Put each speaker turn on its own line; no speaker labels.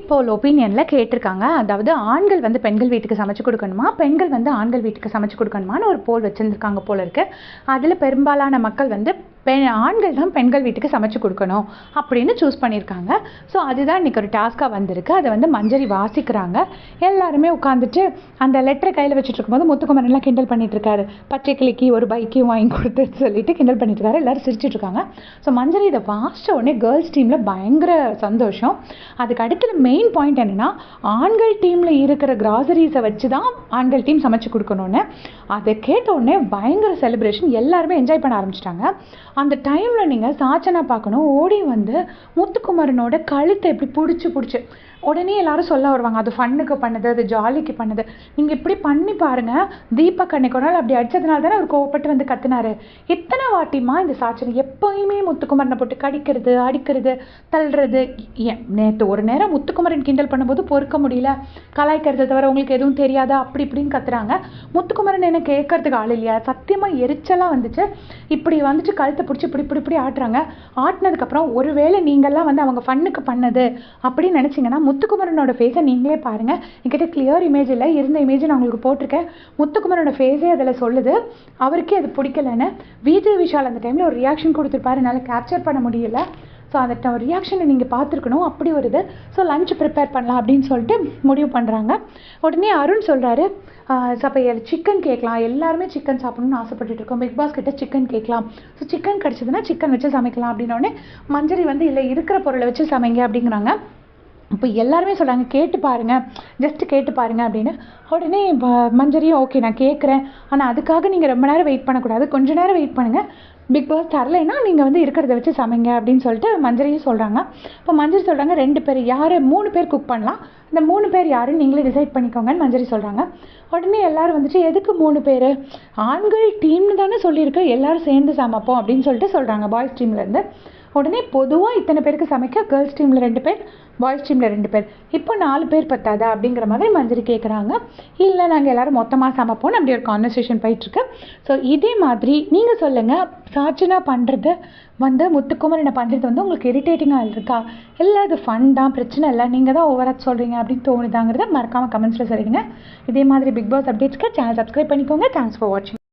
போல் ஒப்பீனியனில் கேட்டிருக்காங்க. அதாவது ஆண்கள் வந்து பெண்கள் வீட்டுக்கு சமைச்சு கொடுக்கணுமா, பெண்கள் வந்து ஆண்கள் வீட்டுக்கு சமைச்சு கொடுக்கணுமான்னு ஒரு போல் வச்சுருந்துருக்காங்க போல இருக்குது. அதில் பெரும்பாலான மக்கள் வந்து ஆண்கள் தான் பெண்கள் வீட்டுக்கு சமைச்சு கொடுக்கணும் அப்படின்னு சூஸ் பண்ணியிருக்காங்க. ஸோ அதுதான் இன்றைக்கி ஒரு டாஸ்க்காக வந்திருக்கு. அதை வந்து மஞ்சரி வாசிக்கிறாங்க. எல்லாருமே உட்காந்துட்டு அந்த லெட்டரை கையில் வச்சுட்டு இருக்கும்போது முத்துக்குமரன்லாம் கிண்டல் பண்ணிட்டு இருக்காரு. பச்சை கிளிக்கு ஒரு பைக்கையும் வாங்கி கொடுத்துன்னு சொல்லிட்டு கிண்டல் பண்ணிட்டு இருக்காரு. எல்லாரும் சிரிச்சிட்டு இருக்காங்க. ஸோ மஞ்சரி இதை வாசித்த உடனே கேர்ள்ஸ் டீமில் பயங்கர சந்தோஷம். அதுக்கு அடுத்து மெயின் பாயிண்ட் என்னென்னா, ஆண்கள் டீமில் இருக்கிற கிராசரிஸை வச்சு தான் ஆண்கள் டீம் சமைச்சு கொடுக்கணும்னு. அதை கேட்ட உடனே பயங்கர செலிப்ரேஷன், எல்லாருமே என்ஜாய் பண்ண ஆரம்பிச்சிட்டாங்க. அந்த டைமில் நீங்கள் சாச்சனா பார்க்கணும், ஓடி வந்து முத்துக்குமரனோட கழுத்தை எப்படி பிடிச்சி உடனே எல்லாரும் சொல்ல வருவாங்க, அது ஃபன்னுக்கு பண்ணது, அது ஜாலிக்கு பண்ணது. நீங்கள் இப்படி பண்ணி பாருங்கள், தீபக் அன்னைக்கு ஒரு நாள் அப்படி அடித்ததுனால தானே அவர் கோவப்பட்டு வந்து கத்துனாரு. எத்தனை வாட்டிமா இந்த சாச்சனை எப்போயுமே முத்துக்குமரனை போட்டு கடிக்கிறது, அடிக்கிறது, தள்ளுறது. நேற்று ஒரு நேரம் முத்துக்குமரன் கிண்டல் பண்ணும்போது பொறுக்க முடியல, கலாய்க்கிறத தவிர உங்களுக்கு எதுவும் தெரியாதா அப்படி இப்படின்னு கத்துறாங்க. முத்துக்குமரன் என்ன கேட்கறதுக்கு ஆள் இல்லையா? சத்தியமாக எரிச்சலாக வந்துச்சு. இப்படி வந்துட்டு கழுத்தை பிடிச்சி இப்படி ஆட்டுறாங்க. ஆட்டினதுக்கப்புறம் ஒருவேளை நீங்கள்லாம் வந்து அவங்க ஃபன்னுக்கு பண்ணது அப்படின்னு நினச்சிங்கன்னா முத்துக்குமரனோட ஃபேஸை நீங்களே பாருங்கள். என்கிட்ட கிளியர் இமேஜ் இல்லை, இருந்த இமேஜ் நான் உங்களுக்கு போட்டிருக்கேன். முத்துக்குமரனோட ஃபேஸே அதில் சொல்லுது அவருக்கே அது பிடிக்கலன்னு. விஜய் விஷால் அந்த டைமில் ஒரு ரியாக்ஷன் கொடுத்துருப்பாரு, என்னால் கேப்சர் பண்ண முடியல. ஸோ அந்த ரியாக்ஷனை நீங்கள் பார்த்துருக்கணும், அப்படி ஒரு இது. ஸோ லஞ்ச் ப்ரிப்பேர் பண்ணலாம் அப்படின்னு சொல்லிட்டு முடிவு பண்ணுறாங்க. உடனே அருண் சொல்கிறாரு, அப்போ சிக்கன் கேட்கலாம், எல்லாருமே சிக்கன் சாப்பிடணும்னு ஆசைப்பட்டுட்டு இருக்கோம், பிக் பாஸ் கிட்ட சிக்கன் கேட்கலாம். ஸோ சிக்கன் கிடச்சதுன்னா சிக்கன் வச்சு சமைக்கலாம் அப்படின்னோடனே மஞ்சரி வந்து இல்லை இருக்கிற பொருளை வச்சு சமைங்க அப்படிங்கிறாங்க. இப்போ எல்லாருமே சொல்கிறாங்க கேட்டு பாருங்கள், ஜஸ்ட்டு கேட்டு பாருங்கள் அப்படின்னு. உடனே மஞ்சரியும் ஓகே நான் கேட்குறேன், ஆனால் அதுக்காக நீங்கள் ரொம்ப நேரம் வெயிட் பண்ணக்கூடாது, கொஞ்சம் நேரம் வெயிட் பண்ணுங்கள், பிக் பாஸ் தரலைன்னா நீங்கள் வந்து இருக்கிறத வச்சு சமைங்க அப்படின்னு சொல்லிட்டு மஞ்சரியும் சொல்கிறாங்க. இப்போ மஞ்சரி சொல்கிறாங்க 2 பேர் யார், 3 பேர் குக் பண்ணலாம், இந்த 3 பேர் யாருன்னு நீங்களே டிசைட் பண்ணிக்கோங்கன்னு மஞ்சரி சொல்கிறாங்க. உடனே எல்லோரும் வந்துட்டு எதுக்கு 3 பேர், ஆண்கள் டீம்னு தானே சொல்லியிருக்கு, எல்லோரும் சேர்ந்து சமைப்போம் அப்படின்னு சொல்லிட்டு சொல்கிறாங்க பாய்ஸ் டீம்லேருந்து. உடனே பொதுவாக இத்தனை பேருக்கு சமைக்க கேர்ள்ஸ் டீமில் 2 பேர், பாய்ஸ் டீமில் 2 பேர், இப்போ 4 பேர் பத்தாதா அப்படிங்கிற மாதிரி மஞ்சரி கேட்குறாங்க. இல்லை நாங்கள் எல்லோரும் மொத்தமாக சமைப்போம்னு அப்படி ஒரு கான்வர்சேஷன் போயிட்டுருக்கு. ஸோ இதே மாதிரி நீங்கள் சொல்லுங்கள், சாச்சனா பண்ணுறது வந்து முத்துக்குமரனை பண்ணுறது வந்து உங்களுக்கு இரிட்டேட்டிங்காக இருக்கா, இல்லை அது ஃபன் தான், பிரச்சனை இல்லை, நீங்கள் தான் ஓவராக சொல்கிறீங்க அப்படின்னு தோணுதாங்கிறத மறக்காமல் கமெண்ட்ஸில் சொல்லிடுங்க. இதே மாதிரி பிக் பாஸ் அப்டேட்ஸ்க்கு சேனல் சப்ஸ்கிரைப் பண்ணிக்கோங்க. தேங்க்ஸ் ஃபார் வாட்சிங்.